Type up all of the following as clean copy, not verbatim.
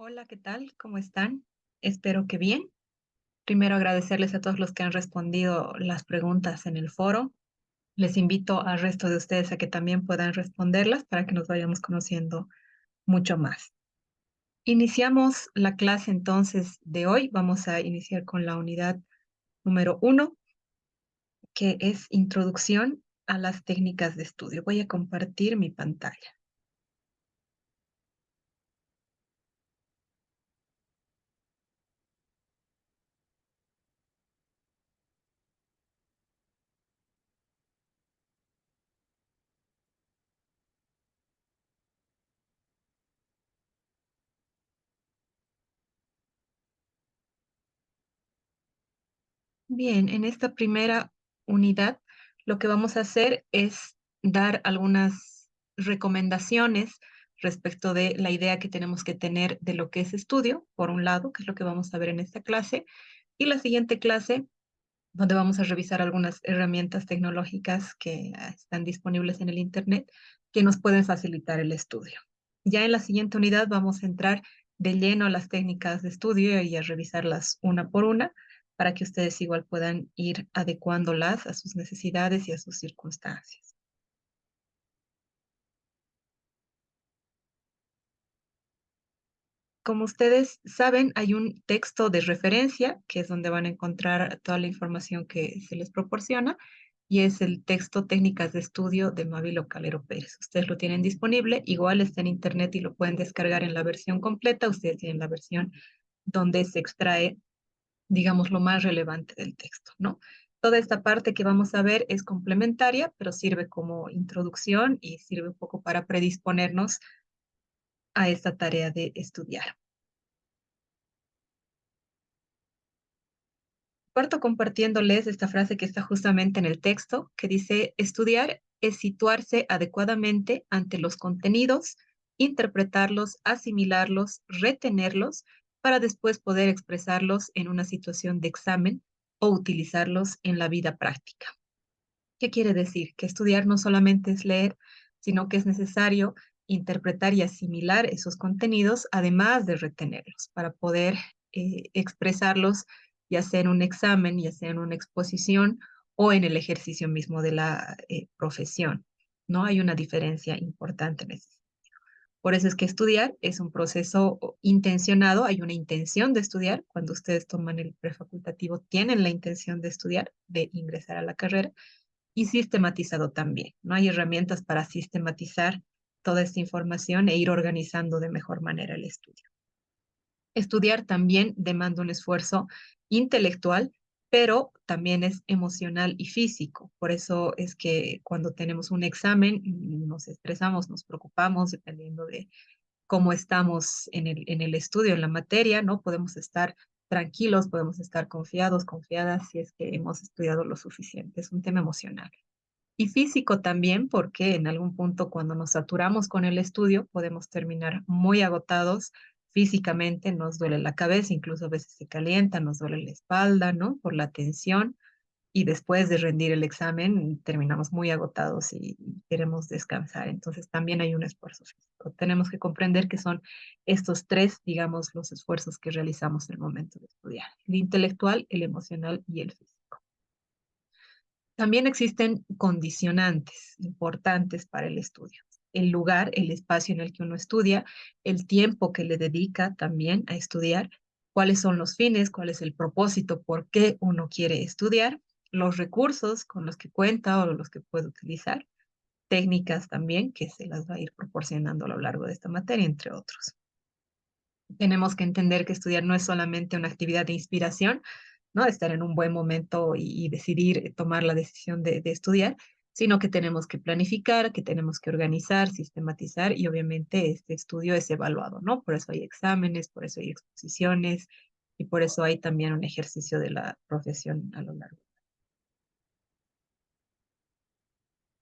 Hola, ¿qué tal? ¿Cómo están? Espero que bien. Primero agradecerles a todos los que han respondido las preguntas en el foro. Les invito al resto de ustedes a que también puedan responderlas para que nos vayamos conociendo mucho más. Iniciamos la clase entonces de hoy. Vamos a iniciar con la unidad número 1, que es Introducción a las técnicas de estudio. Voy a compartir mi pantalla. Bien, en esta primera unidad lo que vamos a hacer es dar algunas recomendaciones respecto de la idea que tenemos que tener de lo que es estudio, por un lado, que es lo que vamos a ver en esta clase, y la siguiente clase, donde vamos a revisar algunas herramientas tecnológicas que están disponibles en el Internet que nos pueden facilitar el estudio. Ya en la siguiente unidad vamos a entrar de lleno a las técnicas de estudio y a revisarlas una por una para que ustedes igual puedan ir adecuándolas a sus necesidades y a sus circunstancias. Como ustedes saben, hay un texto de referencia, que es donde van a encontrar toda la información que se les proporciona, y es el texto Técnicas de Estudio de Mávilo Calero Pérez. Ustedes lo tienen disponible, igual está en internet y lo pueden descargar en la versión completa. Ustedes tienen la versión donde se extrae, digamos, lo más relevante del texto, ¿no? Toda esta parte que vamos a ver es complementaria, pero sirve como introducción y sirve un poco para predisponernos a esta tarea de estudiar. Parto compartiéndoles esta frase que está justamente en el texto, que dice, estudiar es situarse adecuadamente ante los contenidos, interpretarlos, asimilarlos, retenerlos, para después poder expresarlos en una situación de examen o utilizarlos en la vida práctica. ¿Qué quiere decir? Que estudiar no solamente es leer, sino que es necesario interpretar y asimilar esos contenidos, además de retenerlos, para poder expresarlos, ya sea en un examen, ya sea en una exposición o en el ejercicio mismo de la profesión. ¿No? Hay una diferencia importante en ese. Por eso es que estudiar es un proceso intencionado, hay una intención de estudiar. Cuando ustedes toman el prefacultativo, tienen la intención de estudiar, de ingresar a la carrera y sistematizado también. No hay herramientas para sistematizar toda esta información e ir organizando de mejor manera el estudio. Estudiar también demanda un esfuerzo intelectual, pero también es emocional y físico. Por eso es que cuando tenemos un examen nos estresamos, nos preocupamos, dependiendo de cómo estamos en el estudio, en la materia, ¿no? Podemos estar tranquilos, podemos estar confiados, confiadas si es que hemos estudiado lo suficiente. Es un tema emocional. Y físico también, porque en algún punto cuando nos saturamos con el estudio podemos terminar muy agotados físicamente, nos duele la cabeza, incluso a veces se calienta, nos duele la espalda, ¿no? Por la tensión. Y después de rendir el examen terminamos muy agotados y queremos descansar. Entonces también hay un esfuerzo físico. Tenemos que comprender que son estos tres, digamos, los esfuerzos que realizamos en el momento de estudiar: el intelectual, el emocional y el físico. También existen condicionantes importantes para el estudio: el lugar, el espacio en el que uno estudia, el tiempo que le dedica también a estudiar, cuáles son los fines, cuál es el propósito, por qué uno quiere estudiar, los recursos con los que cuenta o los que puede utilizar, técnicas también que se las va a ir proporcionando a lo largo de esta materia, entre otros. Tenemos que entender que estudiar no es solamente una actividad de inspiración, ¿no? Estar en un buen momento y decidir tomar la decisión de estudiar, sino que tenemos que planificar, que tenemos que organizar, sistematizar y obviamente este estudio es evaluado, ¿no? Por eso hay exámenes, por eso hay exposiciones y por eso hay también un ejercicio de la profesión a lo largo.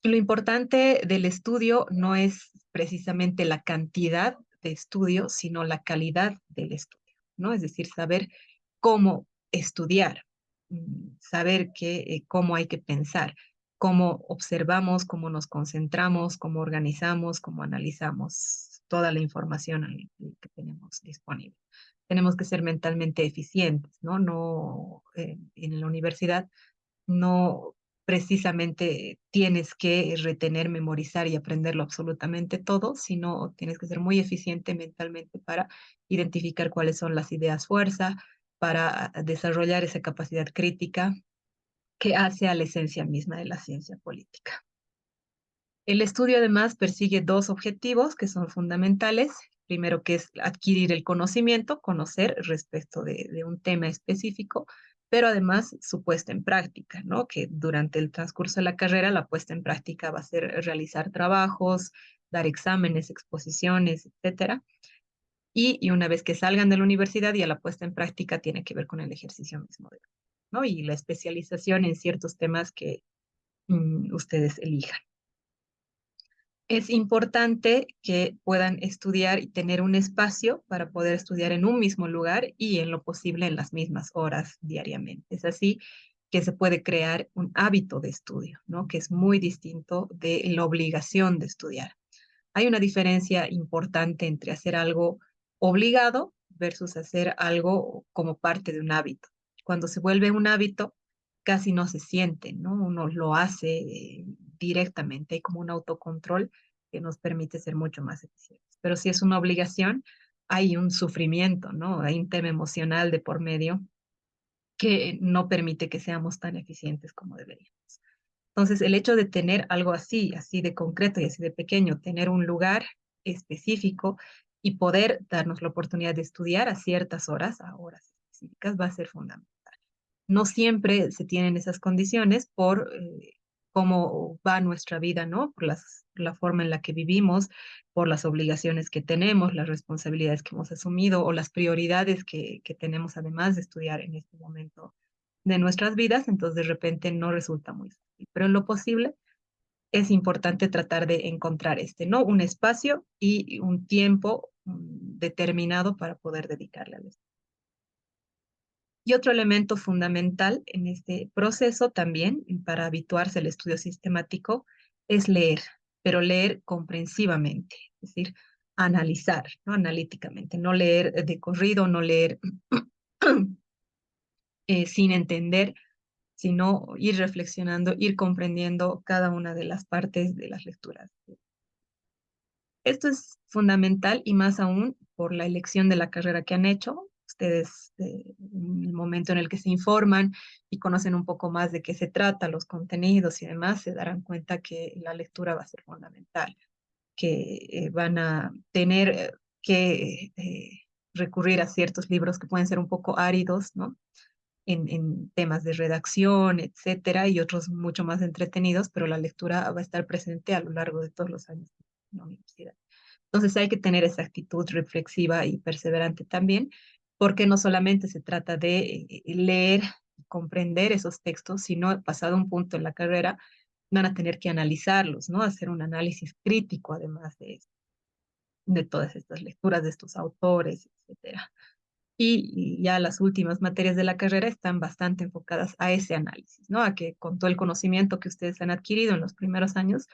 Lo importante del estudio no es precisamente la cantidad de estudio, sino la calidad del estudio, ¿no? Es decir, saber cómo estudiar, saber cómo hay que pensar, cómo observamos, cómo nos concentramos, cómo organizamos, cómo analizamos. toda la información que tenemos disponible. Tenemos que ser mentalmente eficientes, ¿no? No, en la universidad no precisamente tienes que retener, memorizar y aprenderlo absolutamente todo, sino tienes que ser muy eficiente mentalmente para identificar cuáles son las ideas fuerza, para desarrollar esa capacidad crítica que hace a la esencia misma de la ciencia política. El estudio además persigue dos objetivos que son fundamentales. Primero, que es adquirir el conocimiento, conocer respecto de un tema específico, pero además su puesta en práctica, ¿no? Que durante el transcurso de la carrera la puesta en práctica va a ser realizar trabajos, dar exámenes, exposiciones, etcétera. Y una vez que salgan de la universidad, ya la puesta en práctica tiene que ver con el ejercicio mismo, ¿no? Y la especialización en ciertos temas que ustedes elijan. Es importante que puedan estudiar y tener un espacio para poder estudiar en un mismo lugar y en lo posible en las mismas horas diariamente. Es así que se puede crear un hábito de estudio, ¿no? Que es muy distinto de la obligación de estudiar. Hay una diferencia importante entre hacer algo obligado versus hacer algo como parte de un hábito. Cuando se vuelve un hábito, casi no se siente, ¿no? Uno lo hace directamente, hay como un autocontrol que nos permite ser mucho más eficientes. Pero si es una obligación, hay un sufrimiento, ¿no? Hay un tema emocional de por medio que no permite que seamos tan eficientes como deberíamos. Entonces, el hecho de tener algo así, así de concreto y así de pequeño, tener un lugar específico y poder darnos la oportunidad de estudiar a ciertas horas, a horas específicas, va a ser fundamental. No siempre se tienen esas condiciones por cómo va nuestra vida, ¿no? Por la forma en la que vivimos, por las obligaciones que tenemos, las responsabilidades que hemos asumido o las prioridades que tenemos además de estudiar en este momento de nuestras vidas, entonces de repente no resulta muy fácil. Pero en lo posible es importante tratar de encontrar ¿no? Un espacio y un tiempo determinado para poder dedicarle al estudio. Y otro elemento fundamental en este proceso también, para habituarse al estudio sistemático, es leer, pero leer comprensivamente, es decir, analizar, ¿no? Analíticamente, no leer de corrido, no leer sin entender, sino ir reflexionando, ir comprendiendo cada una de las partes de las lecturas. Esto es fundamental y más aún por la elección de la carrera que han hecho. Ustedes, en el momento en el que se informan y conocen un poco más de qué se trata, los contenidos y demás, se darán cuenta que la lectura va a ser fundamental, que van a tener que recurrir a ciertos libros que pueden ser un poco áridos, ¿no? En temas de redacción, etcétera, y otros mucho más entretenidos, pero la lectura va a estar presente a lo largo de todos los años en la universidad. Entonces hay que tener esa actitud reflexiva y perseverante también, porque no solamente se trata de leer y comprender esos textos, sino pasado un punto en la carrera van a tener que analizarlos, ¿no? Hacer un análisis crítico además de todas estas lecturas de estos autores, etcétera. Y ya las últimas materias de la carrera están bastante enfocadas a ese análisis, ¿no? A que con todo el conocimiento que ustedes han adquirido en los primeros años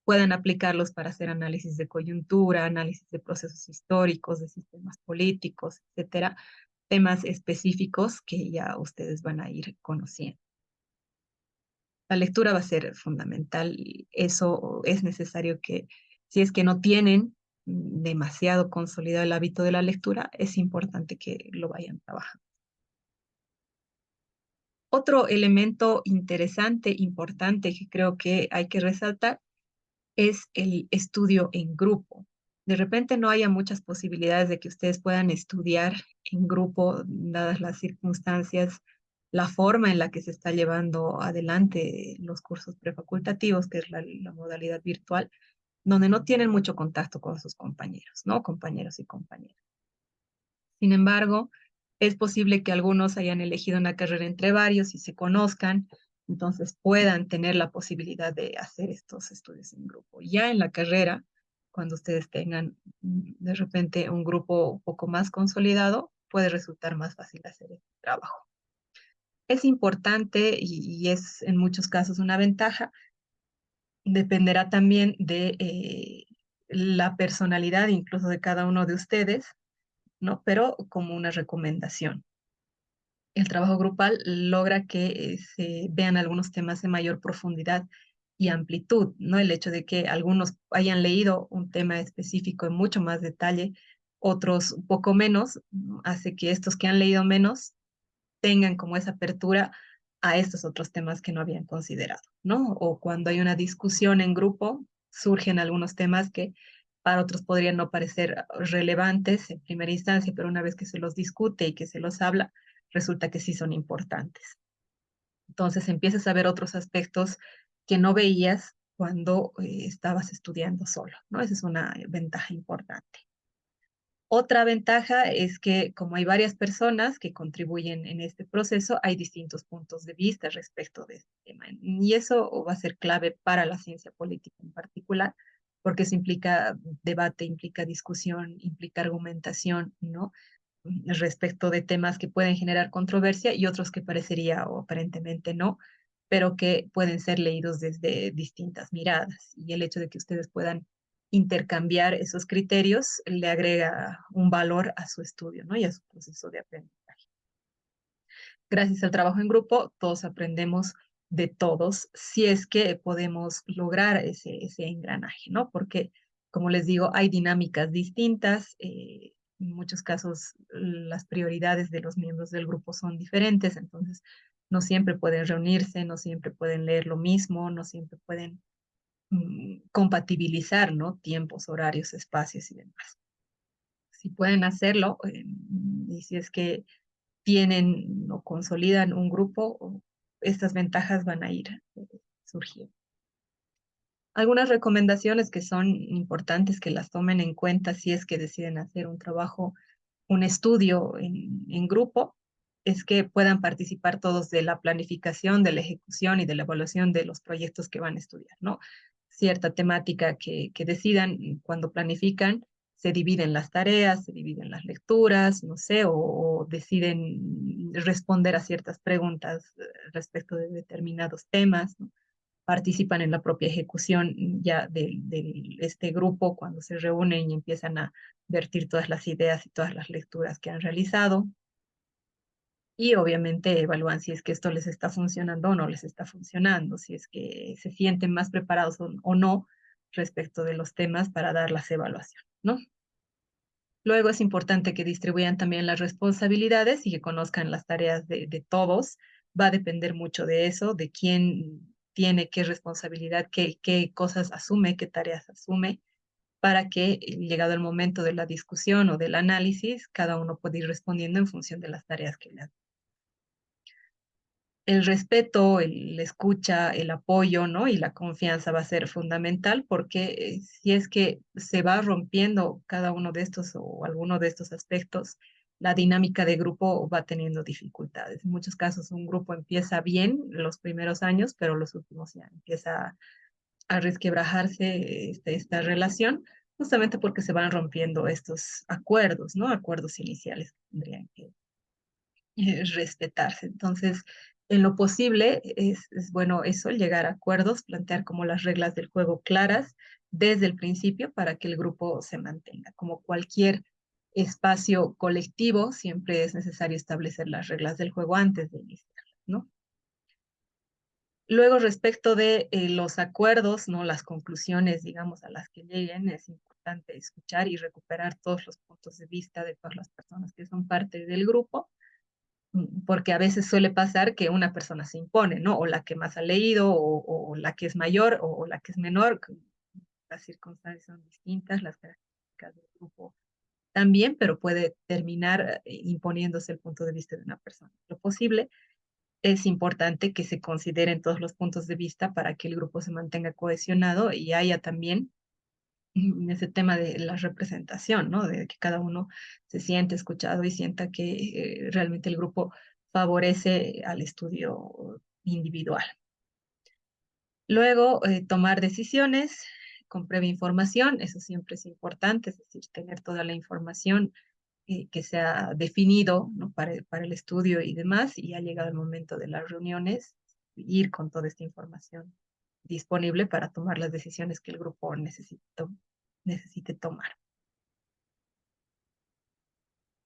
puedan aplicarlos para hacer análisis de coyuntura, análisis de procesos históricos, de sistemas políticos, etcétera, temas específicos que ya ustedes van a ir conociendo. La lectura va a ser fundamental y eso es necesario que, si es que no tienen demasiado consolidado el hábito de la lectura, es importante que lo vayan trabajando. Otro elemento interesante, importante, que creo que hay que resaltar es el estudio en grupo. De repente no haya muchas posibilidades de que ustedes puedan estudiar en grupo, dadas las circunstancias, la forma en la que se está llevando adelante los cursos prefacultativos, que es la modalidad virtual, donde no tienen mucho contacto con sus compañeros, ¿no? Compañeros y compañeras. Sin embargo, es posible que algunos hayan elegido una carrera entre varios y se conozcan, entonces puedan tener la posibilidad de hacer estos estudios en grupo. Ya en la carrera, cuando ustedes tengan de repente un grupo un poco más consolidado, puede resultar más fácil hacer este trabajo. Es importante y es en muchos casos una ventaja, dependerá también de la personalidad incluso de cada uno de ustedes, ¿no? Pero como una recomendación. El trabajo grupal logra que se vean algunos temas de mayor profundidad y amplitud, ¿no? El hecho de que algunos hayan leído un tema específico en mucho más detalle, otros un poco menos, ¿no? Hace que estos que han leído menos tengan como esa apertura a estos otros temas que no habían considerado, ¿no? O cuando hay una discusión en grupo, surgen algunos temas que para otros podrían no parecer relevantes en primera instancia, pero una vez que se los discute y que se los habla, resulta que sí son importantes. Entonces empiezas a ver otros aspectos que no veías cuando estabas estudiando solo, ¿no? Esa es una ventaja importante. Otra ventaja es que como hay varias personas que contribuyen en este proceso, hay distintos puntos de vista respecto de este tema. Y eso va a ser clave para la ciencia política en particular, porque eso implica debate, implica discusión, implica argumentación, ¿no? Respecto de temas que pueden generar controversia y otros que parecería o aparentemente no, pero que pueden ser leídos desde distintas miradas. Y el hecho de que ustedes puedan intercambiar esos criterios le agrega un valor a su estudio, ¿no? Y a su proceso de aprendizaje. Gracias al trabajo en grupo, todos aprendemos de todos, si es que podemos lograr ese engranaje, ¿no? Porque, como les digo, hay dinámicas distintas, en muchos casos las prioridades de los miembros del grupo son diferentes, entonces no siempre pueden reunirse, no siempre pueden leer lo mismo, no siempre pueden compatibilizar, ¿no? Tiempos, horarios, espacios y demás. Si pueden hacerlo, y si es que tienen o consolidan un grupo, estas ventajas van a ir surgiendo. Algunas recomendaciones que son importantes que las tomen en cuenta si es que deciden hacer un trabajo, un estudio en grupo, es que puedan participar todos de la planificación, de la ejecución y de la evaluación de los proyectos que van a estudiar, ¿no? Cierta temática que decidan cuando planifican, se dividen las tareas, se dividen las lecturas, no sé, o deciden responder a ciertas preguntas respecto de determinados temas, ¿no? Participan en la propia ejecución ya de este grupo cuando se reúnen y empiezan a vertir todas las ideas y todas las lecturas que han realizado. Y obviamente evalúan si es que esto les está funcionando o no les está funcionando, si es que se sienten más preparados o no respecto de los temas para dar las evaluaciones, ¿no? Luego es importante que distribuyan también las responsabilidades y que conozcan las tareas de todos. Va a depender mucho de eso, de quién tiene qué responsabilidad, qué cosas asume, qué tareas asume, para que llegado el momento de la discusión o del análisis, cada uno pueda ir respondiendo en función de las tareas que le han. El respeto, el escucha, el apoyo, ¿no? Y la confianza va a ser fundamental porque si es que se va rompiendo cada uno de estos o alguno de estos aspectos, la dinámica de grupo va teniendo dificultades. En muchos casos un grupo empieza bien los primeros años, pero los últimos ya empieza a resquebrajarse esta relación, justamente porque se van rompiendo estos acuerdos, ¿no? Acuerdos iniciales que tendrían que respetarse. Entonces, en lo posible es bueno eso, llegar a acuerdos, plantear como las reglas del juego claras desde el principio para que el grupo se mantenga. Como cualquier espacio colectivo, siempre es necesario establecer las reglas del juego antes de iniciar, ¿no? Luego, respecto de los acuerdos, ¿no? Las conclusiones, digamos, a las que lleguen, es importante escuchar y recuperar todos los puntos de vista de todas las personas que son parte del grupo porque a veces suele pasar que una persona se impone, ¿no? O la que más ha leído, o la que es mayor, o la que es menor. Las circunstancias son distintas, las características del grupo también, pero puede terminar imponiéndose el punto de vista de una persona. Lo posible es importante que se consideren todos los puntos de vista para que el grupo se mantenga cohesionado y haya también ese tema de la representación, ¿no? De que cada uno se siente escuchado y sienta que realmente el grupo favorece al estudio individual. Luego, tomar decisiones con previa información, eso siempre es importante, es decir, tener toda la información que se ha definido, ¿no? Para el estudio y demás, y ha llegado el momento de las reuniones, ir con toda esta información disponible para tomar las decisiones que el grupo necesita necesite tomar.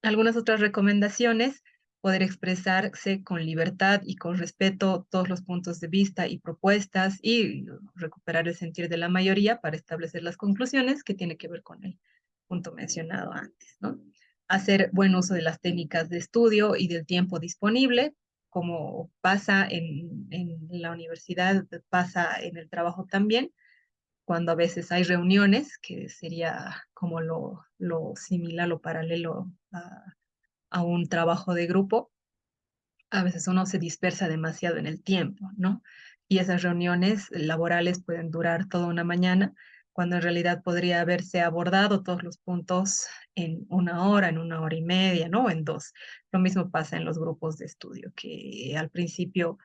Algunas otras recomendaciones: poder expresarse con libertad y con respeto todos los puntos de vista y propuestas y recuperar el sentir de la mayoría para establecer las conclusiones que tiene que ver con el punto mencionado antes, ¿no? Hacer buen uso de las técnicas de estudio y del tiempo disponible, como pasa en la universidad, pasa en el trabajo también, cuando a veces hay reuniones, que sería como lo similar, lo paralelo a un trabajo de grupo, a veces uno se dispersa demasiado en el tiempo, ¿no? Y esas reuniones laborales pueden durar toda una mañana, cuando en realidad podría haberse abordado todos los puntos en en 1 hora y media, ¿no? O en dos. Lo mismo pasa en los grupos de estudio, que al principio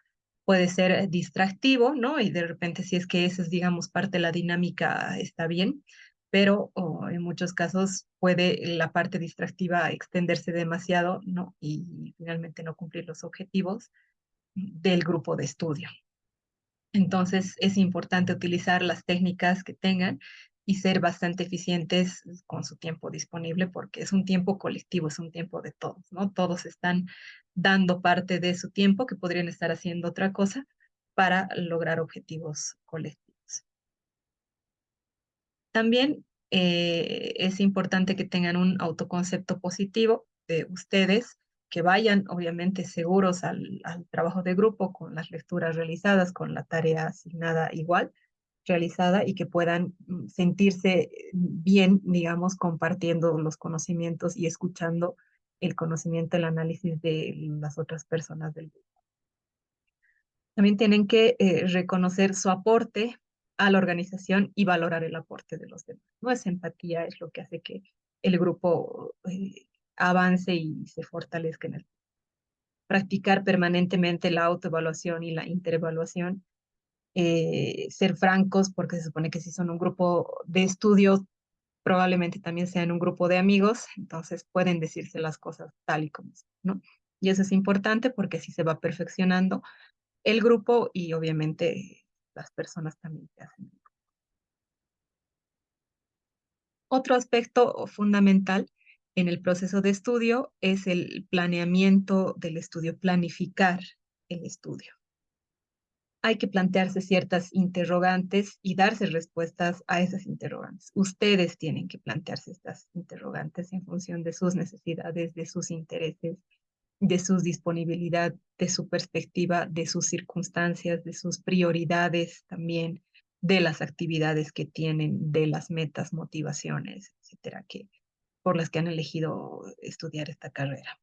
puede ser distractivo, ¿no? Y de repente, si es que esa es, digamos, parte de la dinámica, está bien, pero en muchos casos puede la parte distractiva extenderse demasiado, ¿no? Y finalmente no cumplir los objetivos del grupo de estudio. Entonces, es importante utilizar las técnicas que tengan y ser bastante eficientes con su tiempo disponible, porque es un tiempo colectivo, es un tiempo de todos, ¿no? Todos están dando parte de su tiempo que podrían estar haciendo otra cosa para lograr objetivos colectivos. También es importante que tengan un autoconcepto positivo de ustedes, que vayan obviamente seguros al trabajo de grupo con las lecturas realizadas, con la tarea asignada igual realizada, y que puedan sentirse bien, digamos, compartiendo los conocimientos y escuchando el conocimiento, el análisis de las otras personas del grupo. También tienen que reconocer su aporte a la organización y valorar el aporte de los demás. ¿No? Esa empatía es lo que hace que el grupo avance y se fortalezca en el. Practicar permanentemente la autoevaluación y la interevaluación. Ser francos, porque se supone que si son un grupo de estudio, probablemente también sean un grupo de amigos, entonces pueden decirse las cosas tal y como son, ¿no? Y eso es importante porque así se va perfeccionando el grupo y obviamente las personas también que hacen. Otro aspecto fundamental en el proceso de estudio es el planeamiento del estudio, planificar el estudio. Hay que plantearse ciertas interrogantes y darse respuestas a esas interrogantes. Ustedes tienen que plantearse estas interrogantes en función de sus necesidades, de sus intereses, de su disponibilidad, de su perspectiva, de sus circunstancias, de sus prioridades también, de las actividades que tienen, de las metas, motivaciones, etcétera, por las que han elegido estudiar esta carrera.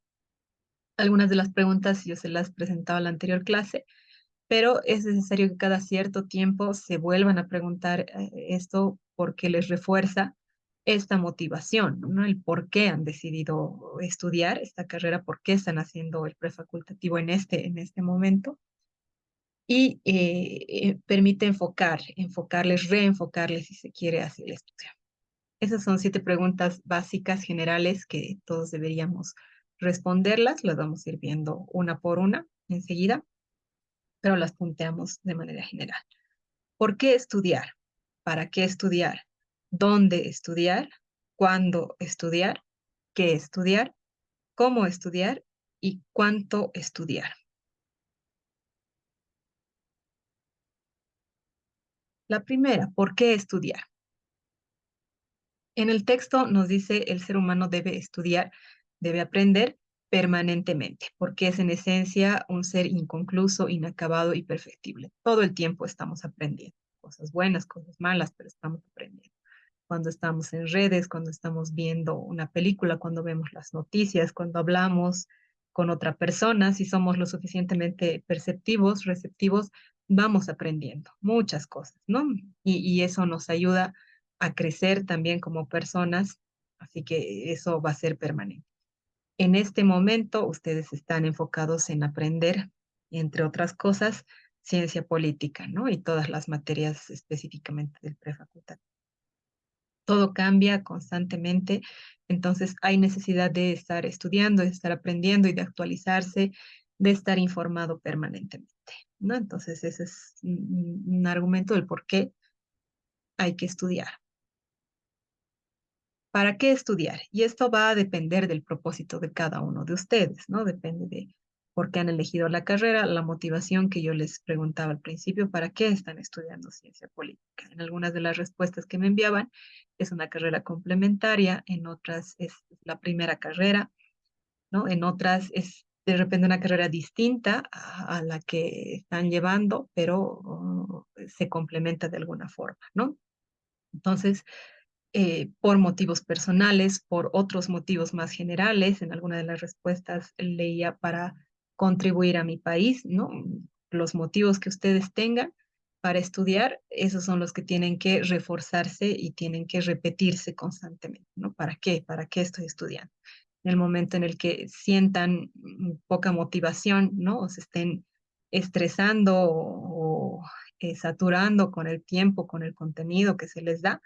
Algunas de las preguntas yo se las presentaba en la anterior clase, pero es necesario que cada cierto tiempo se vuelvan a preguntar esto, porque les refuerza esta motivación, ¿no? El por qué han decidido estudiar esta carrera, por qué están haciendo el prefacultativo en este momento, y permite enfocarles, reenfocarles si se quiere hacia el estudio. Esas son 7 preguntas básicas generales que todos deberíamos responderlas. Las vamos a ir viendo una por una enseguida, pero las punteamos de manera general. ¿Por qué estudiar? ¿Para qué estudiar? ¿Dónde estudiar? ¿Cuándo estudiar? ¿Qué estudiar? ¿Cómo estudiar? ¿Y cuánto estudiar? La primera, ¿por qué estudiar? En el texto nos dice el ser humano debe estudiar, debe aprender permanentemente, porque es en esencia un ser inconcluso, inacabado y perfectible. Todo el tiempo estamos aprendiendo, cosas buenas, cosas malas, pero estamos aprendiendo. Cuando estamos en redes, cuando estamos viendo una película, cuando vemos las noticias, cuando hablamos con otra persona, si somos lo suficientemente perceptivos, receptivos, vamos aprendiendo muchas cosas, ¿no? Y eso nos ayuda a crecer también como personas, así que eso va a ser permanente. En este momento, ustedes están enfocados en aprender, entre otras cosas, ciencia política, ¿no? Y todas las materias específicamente del prefacultativo. Todo cambia constantemente, entonces hay necesidad de estar estudiando, de estar aprendiendo y de actualizarse, de estar informado permanentemente, ¿no? Entonces ese es un argumento del por qué hay que estudiar. ¿Para qué estudiar? Y esto va a depender del propósito de cada uno de ustedes, ¿no? Depende de por qué han elegido la carrera, la motivación que yo les preguntaba al principio, ¿para qué están estudiando ciencia política? En algunas de las respuestas que me enviaban es una carrera complementaria, en otras es la primera carrera, ¿no? En otras es de repente una carrera distinta a la que están llevando, pero se complementa de alguna forma, ¿no? Entonces, por motivos personales, por otros motivos más generales. En alguna de las respuestas leía para contribuir a mi país, ¿no? Los motivos que ustedes tengan para estudiar, esos son los que tienen que reforzarse y tienen que repetirse constantemente, ¿no? ¿Para qué? ¿Para qué estoy estudiando? En el momento en el que sientan poca motivación, ¿no? O se estén estresando o saturando con el tiempo, con el contenido que se les da,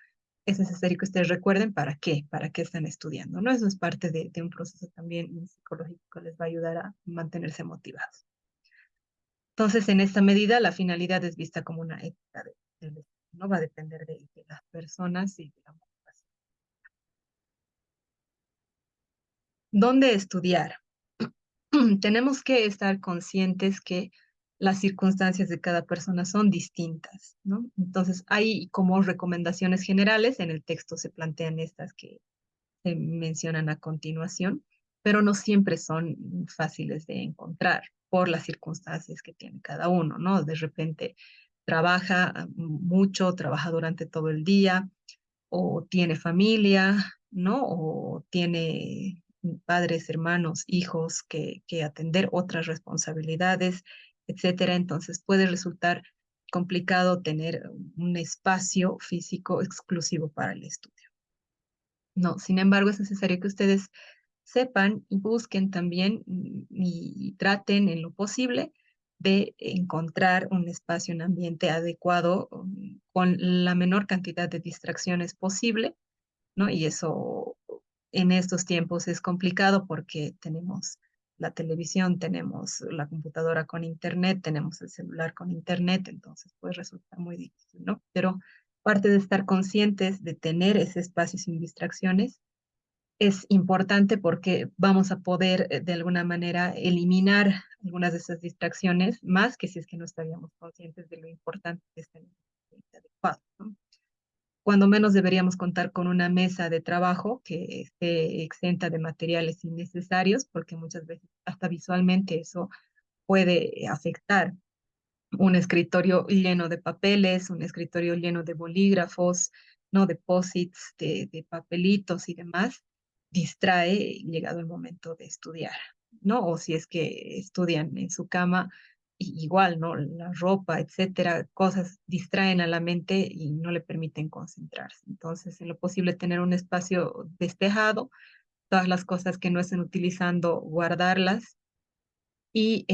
es necesario que ustedes recuerden para qué están estudiando, ¿no? Eso es parte de un proceso también psicológico que les va a ayudar a mantenerse motivados. Entonces, en esta medida, la finalidad es vista como una ética no va a depender de las personas y de la motivación. ¿Dónde estudiar? Tenemos que estar conscientes que las circunstancias de cada persona son distintas, ¿no? Entonces, hay como recomendaciones generales, en el texto se plantean estas que se mencionan a continuación, pero no siempre son fáciles de encontrar por las circunstancias que tiene cada uno, ¿no? De repente trabaja mucho, trabaja durante todo el día, o tiene familia, ¿no? O tiene padres, hermanos, hijos que atender, otras responsabilidades, etcétera. Entonces puede resultar complicado tener un espacio físico exclusivo para el estudio. No, sin embargo, es necesario que ustedes sepan y busquen también y traten en lo posible de encontrar un espacio, un ambiente adecuado con la menor cantidad de distracciones posible, ¿no? Y eso en estos tiempos es complicado porque tenemos la televisión, tenemos la computadora con internet, tenemos el celular con internet, entonces puede resultar muy difícil, ¿no? Pero parte de estar conscientes de tener ese espacio sin distracciones es importante porque vamos a poder de alguna manera eliminar algunas de esas distracciones, más que si es que no estaríamos conscientes de lo importante que es tener un ambiente adecuado, ¿no? Cuando menos deberíamos contar con una mesa de trabajo que esté exenta de materiales innecesarios, porque muchas veces hasta visualmente eso puede afectar un escritorio lleno de papeles, un escritorio lleno de bolígrafos, ¿no? De posits, de papelitos y demás, distrae llegado el momento de estudiar, ¿no? O si es que estudian en su cama, igual, ¿no? La ropa, etcétera, cosas distraen a la mente y no le permiten concentrarse. Entonces, en lo posible, tener un espacio despejado, todas las cosas que no estén utilizando, guardarlas y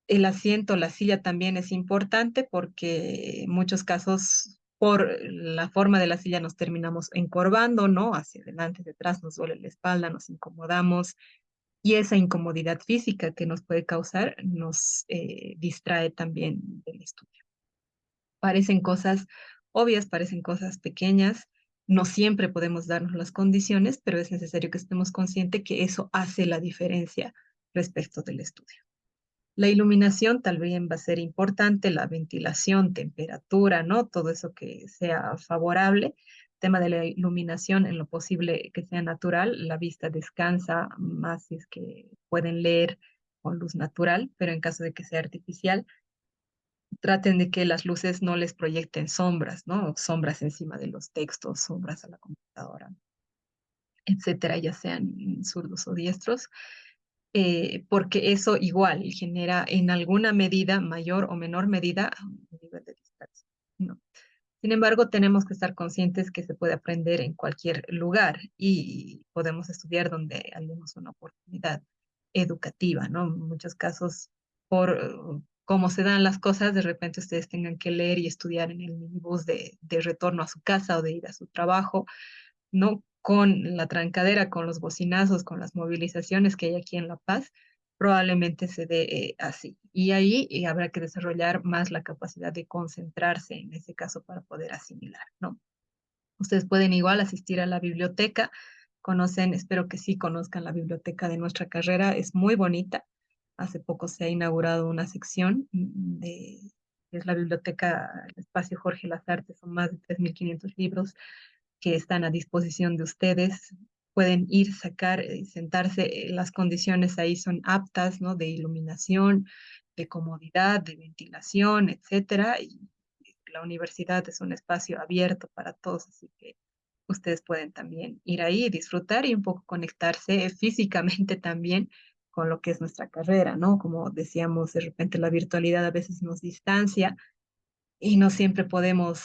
el asiento, la silla también es importante porque en muchos casos por la forma de la silla nos terminamos encorvando, ¿no? Hacia adelante, detrás, nos duele la espalda, nos incomodamos y esa incomodidad física que nos puede causar nos distrae también del estudio. Parecen cosas obvias, parecen cosas pequeñas, no siempre podemos darnos las condiciones, pero es necesario que estemos conscientes que eso hace la diferencia respecto del estudio. La iluminación también va a ser importante, la ventilación, temperatura, ¿no? Todo eso que sea favorable. Tema de la iluminación, en lo posible que sea natural, la vista descansa más si es que pueden leer con luz natural, pero en caso de que sea artificial, traten de que las luces no les proyecten sombras, ¿no? Sombras encima de los textos, sombras a la computadora, etcétera, ya sean zurdos o diestros porque eso igual genera en alguna medida, mayor o menor medida, un nivel de distracción, ¿no? Sin embargo, tenemos que estar conscientes que se puede aprender en cualquier lugar y podemos estudiar donde hayamos una oportunidad educativa, ¿no? En muchos casos, por cómo se dan las cosas, de repente ustedes tengan que leer y estudiar en el minibús de retorno a su casa o de ir a su trabajo, ¿no? Con la trancadera, con los bocinazos, con las movilizaciones que hay aquí en La Paz, probablemente se dé así. Y ahí habrá que desarrollar más la capacidad de concentrarse en ese caso para poder asimilar, ¿no? Ustedes pueden igual asistir a la biblioteca. Conocen, espero que sí conozcan la biblioteca de nuestra carrera. Es muy bonita. Hace poco se ha inaugurado una sección es la biblioteca, el espacio Jorge Lasarte. Son más de 3.500 libros que están a disposición de ustedes. Pueden ir, sacar, sentarse. Las condiciones ahí son aptas, ¿no? De iluminación, de comodidad, de ventilación, etcétera. Y la universidad es un espacio abierto para todos, así que ustedes pueden también ir ahí, disfrutar y un poco conectarse físicamente también con lo que es nuestra carrera, ¿no? Como decíamos, de repente la virtualidad a veces nos distancia y no siempre podemos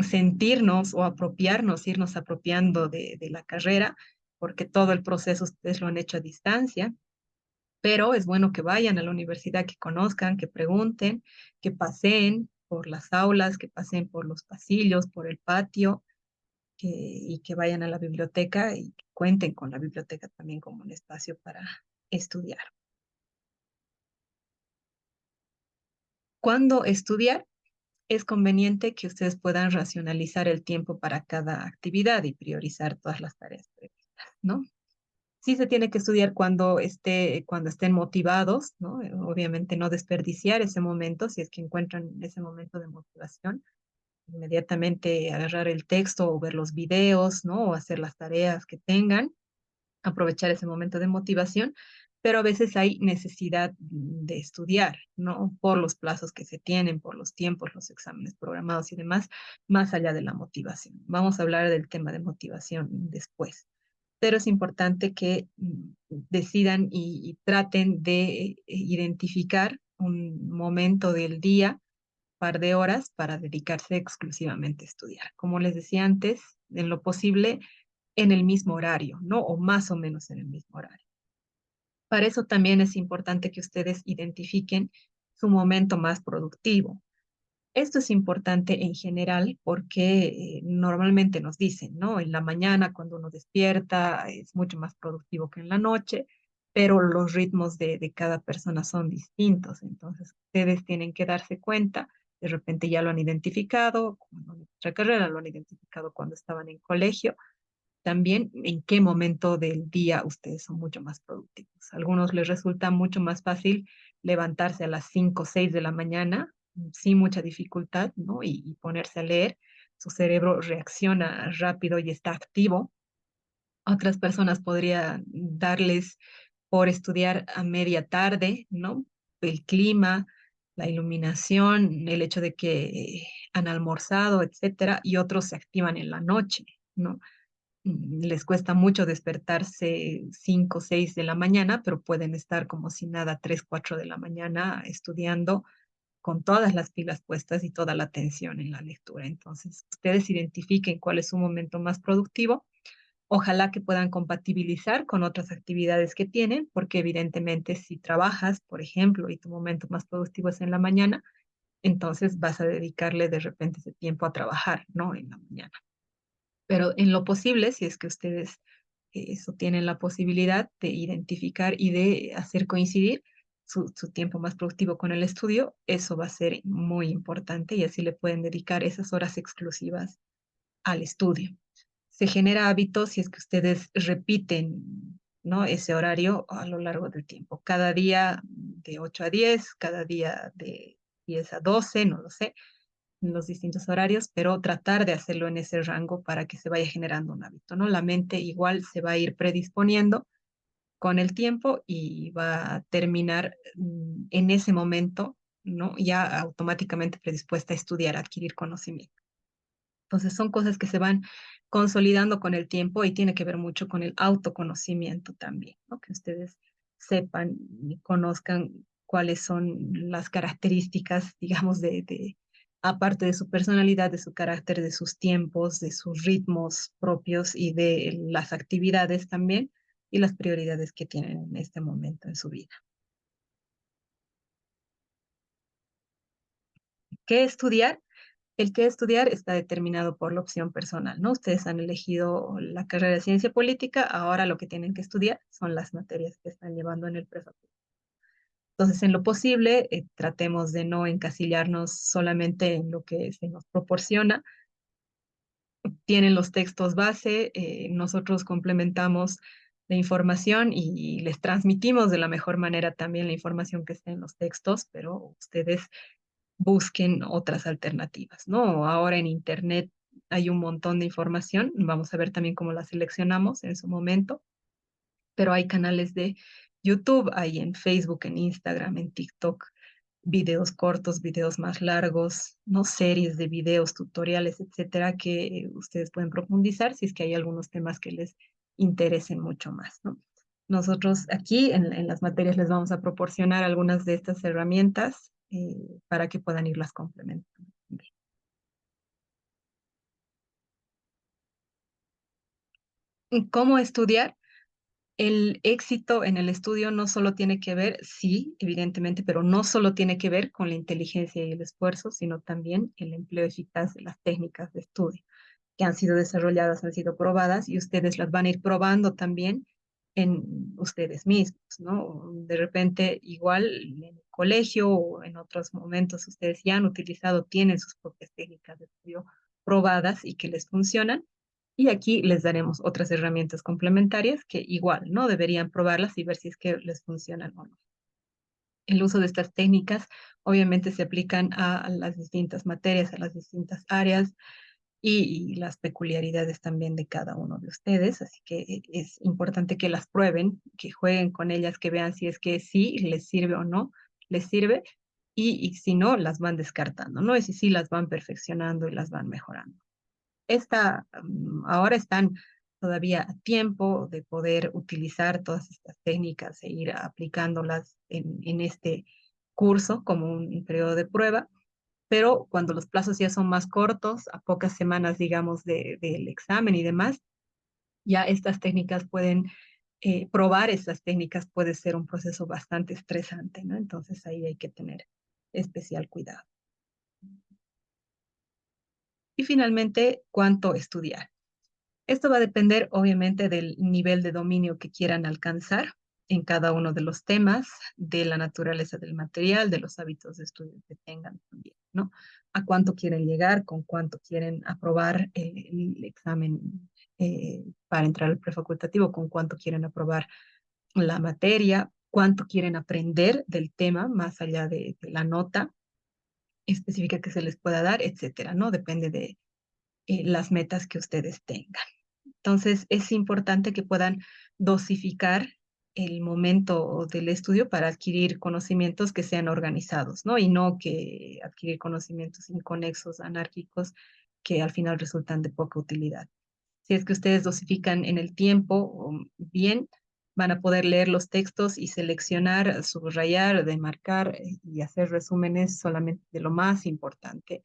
sentirnos o apropiarnos, irnos apropiando de la carrera, porque todo el proceso ustedes lo han hecho a distancia, pero es bueno que vayan a la universidad, que conozcan, que pregunten, que paseen por las aulas, que pasen por los pasillos, por el patio, y que vayan a la biblioteca y que cuenten con la biblioteca también como un espacio para estudiar. Cuando estudiar, es conveniente que ustedes puedan racionalizar el tiempo para cada actividad y priorizar todas las tareas previstas, ¿no? Sí se tiene que estudiar cuando estén motivados, ¿no? Obviamente no desperdiciar ese momento, si es que encuentran ese momento de motivación, inmediatamente agarrar el texto o ver los videos, ¿no? O hacer las tareas que tengan, aprovechar ese momento de motivación, pero a veces hay necesidad de estudiar, ¿no? Por los plazos que se tienen, por los tiempos, los exámenes programados y demás, más allá de la motivación. Vamos a hablar del tema de motivación después, pero es importante que decidan y traten de identificar un momento del día, par de horas, para dedicarse exclusivamente a estudiar. Como les decía antes, en lo posible, en el mismo horario, ¿no? O más o menos en el mismo horario. Para eso también es importante que ustedes identifiquen su momento más productivo. Esto es importante en general porque normalmente nos dicen, ¿no? En la mañana, cuando uno despierta, es mucho más productivo que en la noche, pero los ritmos de cada persona son distintos. Entonces, ustedes tienen que darse cuenta, de repente ya lo han identificado, como en nuestra carrera lo han identificado cuando estaban en colegio, también en qué momento del día ustedes son mucho más productivos. A algunos les resulta mucho más fácil levantarse a las 5 o 6 de la mañana sin mucha dificultad, ¿no? Y ponerse a leer. Su cerebro reacciona rápido y está activo. Otras personas podría darles por estudiar a media tarde, ¿no? El clima, la iluminación, el hecho de que han almorzado, etcétera, y otros se activan en la noche, ¿no? Les cuesta mucho despertarse 5 6 de la mañana, pero pueden estar como si nada 3 4 de la mañana estudiando con todas las pilas puestas y toda la atención en la lectura. Entonces, ustedes identifiquen cuál es su momento más productivo. Ojalá que puedan compatibilizar con otras actividades que tienen, porque evidentemente si trabajas, por ejemplo, y tu momento más productivo es en la mañana, entonces vas a dedicarle de repente ese tiempo a trabajar, ¿no? En la mañana. Pero en lo posible, si es que ustedes eso tienen la posibilidad de identificar y de hacer coincidir su tiempo más productivo con el estudio, eso va a ser muy importante y así le pueden dedicar esas horas exclusivas al estudio. Se genera hábito si es que ustedes repiten, ¿no? Ese horario a lo largo del tiempo. Cada día de 8 a 10, cada día de 10 a 12, no lo sé, en los distintos horarios, pero tratar de hacerlo en ese rango para que se vaya generando un hábito, ¿no? La mente igual se va a ir predisponiendo con el tiempo y va a terminar en ese momento, ¿no? Ya automáticamente predispuesta a estudiar, a adquirir conocimiento. Entonces son cosas que se van consolidando con el tiempo y tiene que ver mucho con el autoconocimiento también, ¿no? Que ustedes sepan y conozcan cuáles son las características, digamos, aparte de su personalidad, de su carácter, de sus tiempos, de sus ritmos propios y de las actividades también y las prioridades que tienen en este momento en su vida. ¿Qué estudiar? El que estudiar está determinado por la opción personal, ¿no? Ustedes han elegido la carrera de ciencia política, ahora lo que tienen que estudiar son las materias que están llevando en el prefacultado. Entonces, en lo posible, tratemos de no encasillarnos solamente en lo que se nos proporciona, Tienen los textos base, nosotros complementamos la información y les transmitimos de la mejor manera también la información que está en los textos, pero ustedes busquen otras alternativas, ¿no? Ahora en Internet hay un montón de información, vamos a ver también cómo la seleccionamos en su momento, pero hay canales de YouTube, hay en Facebook, en Instagram, en TikTok, videos cortos, videos más largos, no series de videos, tutoriales, etcétera, que ustedes pueden profundizar si es que hay algunos temas que les interesen mucho más, ¿no? Nosotros aquí en las materias les vamos a proporcionar algunas de estas herramientas para que puedan irlas complementando. ¿Cómo estudiar? El éxito en el estudio no solo tiene que ver, sí, evidentemente, pero no solo tiene que ver con la inteligencia y el esfuerzo, sino también el empleo eficaz de las técnicas de estudio que han sido desarrolladas, han sido probadas y ustedes las van a ir probando también en ustedes mismos, ¿no? De repente, igual en el colegio o en otros momentos, ustedes ya han utilizado, tienen sus propias técnicas de estudio probadas y que les funcionan. Y aquí les daremos otras herramientas complementarias que igual, ¿no? Deberían probarlas y ver si es que les funcionan o no. El uso de estas técnicas obviamente se aplican a las distintas materias, a las distintas áreas y las peculiaridades también de cada uno de ustedes. Así que es importante que las prueben, que jueguen con ellas, que vean si es que sí les sirve o no les sirve y si no, las van descartando, ¿no? Y si sí, las van perfeccionando y las van mejorando. Ahora están todavía a tiempo de poder utilizar todas estas técnicas e ir aplicándolas en este curso como un periodo de prueba, pero cuando los plazos ya son más cortos, a pocas semanas, digamos, del examen y demás, ya estas técnicas pueden, probar estas técnicas puede ser un proceso bastante estresante, ¿no? Entonces ahí hay que tener especial cuidado. Y finalmente, ¿cuánto estudiar? Esto va a depender obviamente del nivel de dominio que quieran alcanzar en cada uno de los temas, de la naturaleza del material, de los hábitos de estudio que tengan también, ¿no? A cuánto quieren llegar, con cuánto quieren aprobar el examen para entrar al prefacultativo, con cuánto quieren aprobar la materia, cuánto quieren aprender del tema más allá de la nota específica que se les pueda dar, etcétera, ¿no? Depende de las metas que ustedes tengan. Entonces, es importante que puedan dosificar el momento del estudio para adquirir conocimientos que sean organizados, ¿no? Y no que adquirir conocimientos inconexos, anárquicos, que al final resultan de poca utilidad. Si es que ustedes dosifican en el tiempo bien, van a poder leer los textos y seleccionar, subrayar, demarcar y hacer resúmenes solamente de lo más importante,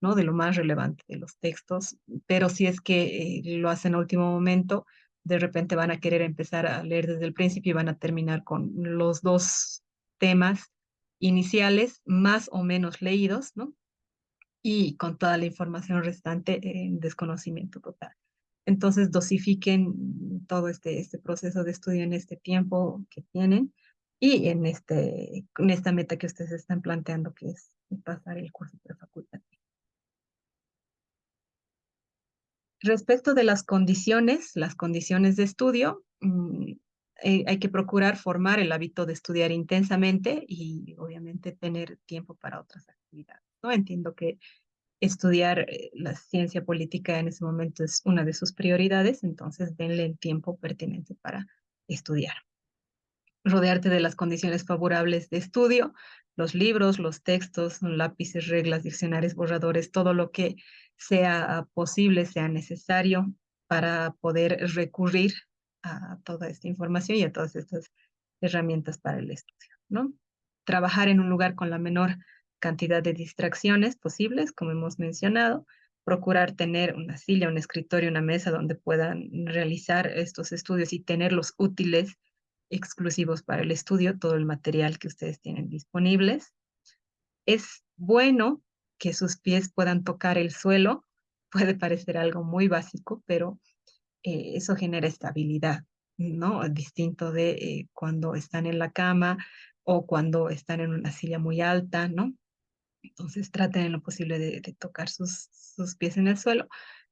¿no? De lo más relevante de los textos, pero si es que lo hacen a último momento, de repente van a querer empezar a leer desde el principio y van a terminar con los dos temas iniciales más o menos leídos, ¿no? Y con toda la información restante en desconocimiento total. Entonces, dosifiquen todo este proceso de estudio en este tiempo que tienen y en esta meta que ustedes están planteando, que es pasar el curso prefacultativo. Respecto de las condiciones de estudio, hay que procurar formar el hábito de estudiar intensamente y obviamente tener tiempo para otras actividades, ¿no? Entiendo que estudiar la ciencia política en ese momento es una de sus prioridades, entonces denle el tiempo pertinente para estudiar. Rodearte de las condiciones favorables de estudio, los libros, los textos, lápices, reglas, diccionarios, borradores, todo lo que sea posible, sea necesario para poder recurrir a toda esta información y a todas estas herramientas para el estudio, ¿no? Trabajar en un lugar con la menor cantidad de distracciones posibles, como hemos mencionado, procurar tener una silla, un escritorio, una mesa donde puedan realizar estos estudios y tenerlos útiles exclusivos para el estudio, todo el material que ustedes tienen disponibles. Es bueno que sus pies puedan tocar el suelo, puede parecer algo muy básico, pero eso genera estabilidad, ¿no? Distinto de cuando están en la cama o cuando están en una silla muy alta, ¿no? Entonces traten en lo posible de tocar sus pies en el suelo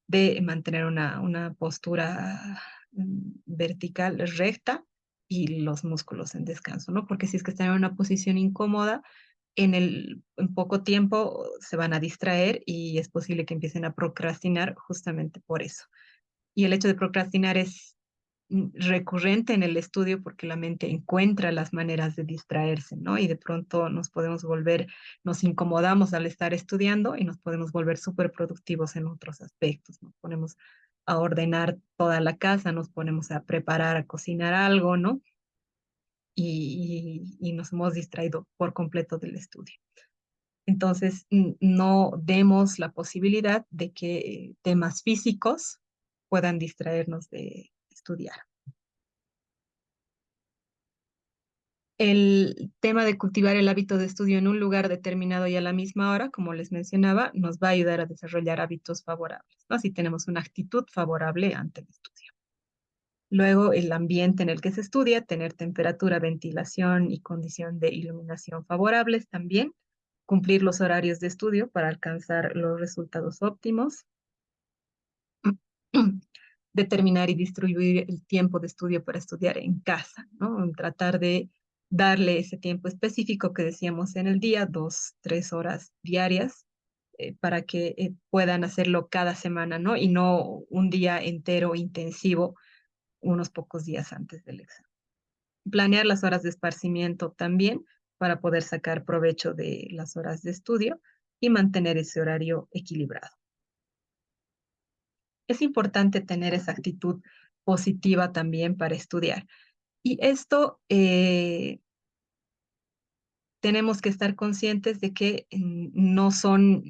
de mantener una postura vertical recta y los músculos en descanso, ¿no? Porque si es que están en una posición incómoda, en poco tiempo se van a distraer y es posible que empiecen a procrastinar justamente por eso. Y el hecho de procrastinar es recurrente en el estudio porque la mente encuentra las maneras de distraerse, ¿no? Y de pronto nos incomodamos al estar estudiando y nos podemos volver súper productivos en otros aspectos. Nos ponemos a ordenar toda la casa, nos ponemos a preparar, a cocinar algo, ¿no? Y nos hemos distraído por completo del estudio. Entonces, no demos la posibilidad de que temas físicos puedan distraernos de estudiar. El tema de cultivar el hábito de estudio en un lugar determinado y a la misma hora, como les mencionaba, nos va a ayudar a desarrollar hábitos favorables, ¿no? Si tenemos una actitud favorable ante el estudio. Luego, el ambiente en el que se estudia, tener temperatura, ventilación y condición de iluminación favorables también. Cumplir los horarios de estudio para alcanzar los resultados óptimos. Determinar y distribuir el tiempo de estudio para estudiar en casa, ¿no? Tratar de darle ese tiempo específico que decíamos en el día, 2, 3 horas diarias, para que puedan hacerlo cada semana, ¿no? Y no un día entero intensivo, unos pocos días antes del examen. Planear las horas de esparcimiento también para poder sacar provecho de las horas de estudio y mantener ese horario equilibrado. Es importante tener esa actitud positiva también para estudiar. Y esto tenemos que estar conscientes de que no son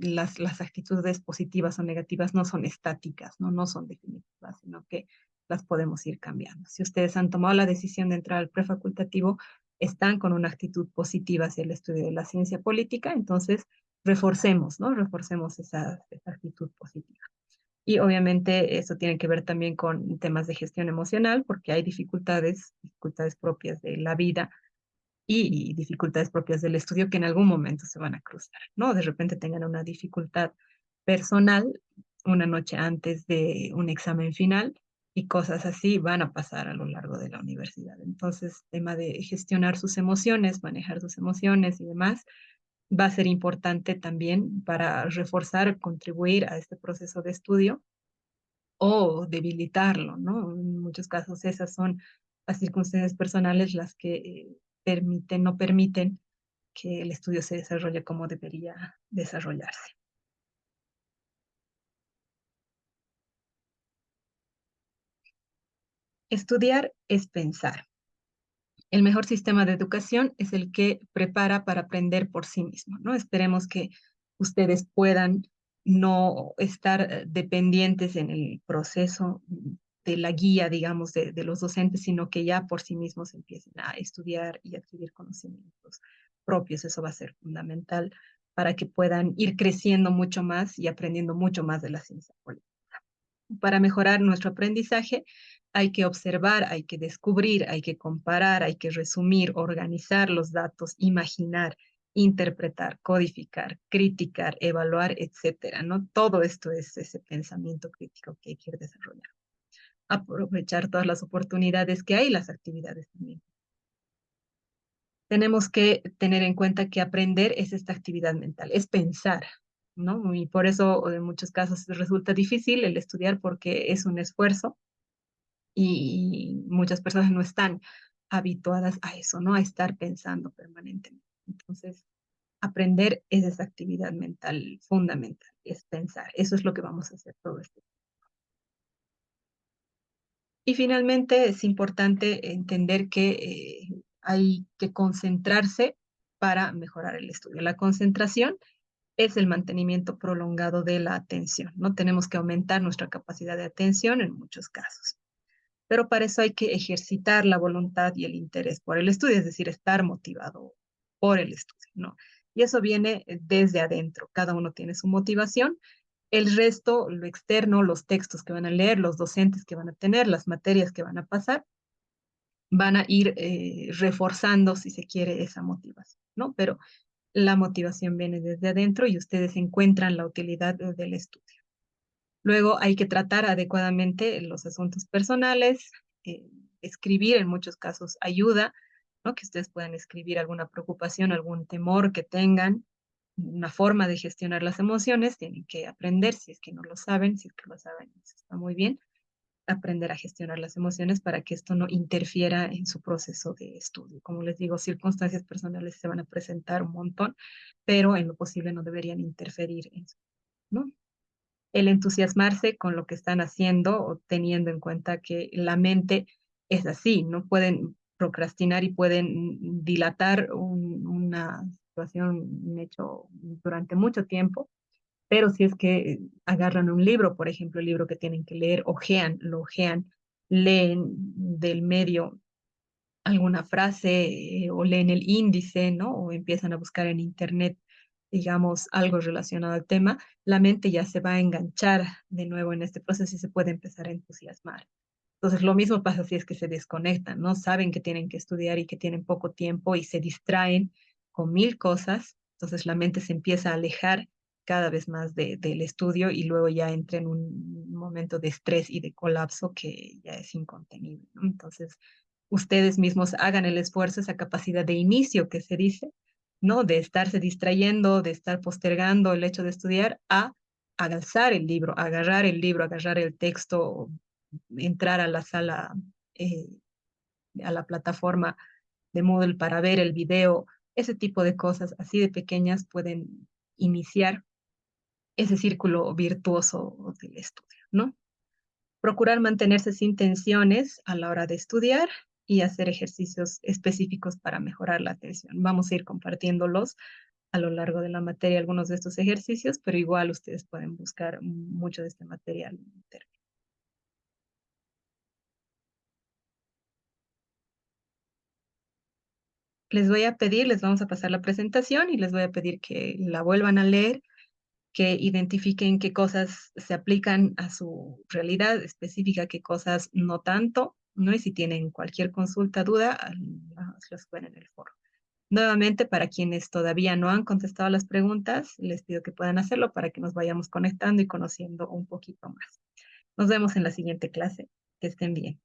las actitudes positivas o negativas, no son estáticas, ¿no? No son definitivas, sino que las podemos ir cambiando. Si ustedes han tomado la decisión de entrar al prefacultativo, están con una actitud positiva hacia el estudio de la ciencia política, entonces reforcemos, ¿no? Reforcemos esa actitud positiva. Y obviamente eso tiene que ver también con temas de gestión emocional, porque hay dificultades propias de la vida y dificultades propias del estudio que en algún momento se van a cruzar, ¿no? De repente tengan una dificultad personal una noche antes de un examen final y cosas así van a pasar a lo largo de la universidad. Entonces, tema de gestionar sus emociones, manejar sus emociones y demás, va a ser importante también para reforzar, contribuir a este proceso de estudio o debilitarlo, ¿no? En muchos casos esas son las circunstancias personales las que no permiten que el estudio se desarrolle como debería desarrollarse. Estudiar es pensar. El mejor sistema de educación es el que prepara para aprender por sí mismo, ¿no? Esperemos que ustedes puedan no estar dependientes en el proceso de la guía, digamos, de los docentes, sino que ya por sí mismos empiecen a estudiar y adquirir conocimientos propios. Eso va a ser fundamental para que puedan ir creciendo mucho más y aprendiendo mucho más de la ciencia política. Para mejorar nuestro aprendizaje, hay que observar, hay que descubrir, hay que comparar, hay que resumir, organizar los datos, imaginar, interpretar, codificar, criticar, evaluar, etcétera, ¿no? Todo esto es ese pensamiento crítico que hay que ir desarrollando. Aprovechar todas las oportunidades que hay, las actividades también. Tenemos que tener en cuenta que aprender es esta actividad mental, es pensar, ¿no? Y por eso en muchos casos resulta difícil el estudiar porque es un esfuerzo y muchas personas no están habituadas a eso, ¿no? A estar pensando permanentemente. Entonces, aprender es esa actividad mental fundamental, es pensar. Eso es lo que vamos a hacer todo este. Y finalmente es importante entender que hay que concentrarse para mejorar el estudio. La concentración es el mantenimiento prolongado de la atención, ¿no? Tenemos que aumentar nuestra capacidad de atención en muchos casos. Pero para eso hay que ejercitar la voluntad y el interés por el estudio, es decir, estar motivado por el estudio, ¿no? Y eso viene desde adentro, cada uno tiene su motivación, el resto, lo externo, los textos que van a leer, los docentes que van a tener, las materias que van a pasar, van a ir reforzando, si se quiere, esa motivación, ¿no? Pero la motivación viene desde adentro y ustedes encuentran la utilidad del estudio. Luego hay que tratar adecuadamente los asuntos personales, escribir en muchos casos ayuda, ¿no? Que ustedes puedan escribir alguna preocupación, algún temor que tengan, una forma de gestionar las emociones, tienen que aprender, si es que no lo saben, si es que lo saben, eso está muy bien, aprender a gestionar las emociones para que esto no interfiera en su proceso de estudio. Como les digo, circunstancias personales se van a presentar un montón, pero en lo posible no deberían interferir en eso, ¿no? El entusiasmarse con lo que están haciendo o teniendo en cuenta que la mente es así, no pueden procrastinar y pueden dilatar una situación, un hecho durante mucho tiempo, pero si es que agarran un libro, por ejemplo, el libro que tienen que leer, lo ojean, leen del medio alguna frase o leen el índice, ¿no? O empiezan a buscar en internet, digamos, algo relacionado al tema, la mente ya se va a enganchar de nuevo en este proceso y se puede empezar a entusiasmar. Entonces, lo mismo pasa si es que se desconectan, ¿no? Saben que tienen que estudiar y que tienen poco tiempo y se distraen con mil cosas. Entonces, la mente se empieza a alejar cada vez más del estudio y luego ya entra en un momento de estrés y de colapso que ya es incontenible, ¿no? Entonces, ustedes mismos hagan el esfuerzo, esa capacidad de inicio que se dice, ¿no? De estarse distrayendo, de estar postergando el hecho de estudiar, a alzar el libro, agarrar el libro, agarrar el texto, entrar a la sala, eh, a la plataforma de Moodle para ver el video, ese tipo de cosas así de pequeñas pueden iniciar ese círculo virtuoso del estudio, ¿no? Procurar mantenerse sin tensiones a la hora de estudiar y hacer ejercicios específicos para mejorar la atención. Vamos a ir compartiéndolos a lo largo de la materia, algunos de estos ejercicios, pero igual ustedes pueden buscar mucho de este material en internet. Les voy a pedir, les vamos a pasar la presentación y les voy a pedir que la vuelvan a leer, que identifiquen qué cosas se aplican a su realidad específica, qué cosas no tanto, ¿no? Y si tienen cualquier consulta, duda, las pueden en el foro. Nuevamente, para quienes todavía no han contestado las preguntas, les pido que puedan hacerlo para que nos vayamos conectando y conociendo un poquito más. Nos vemos en la siguiente clase. Que estén bien.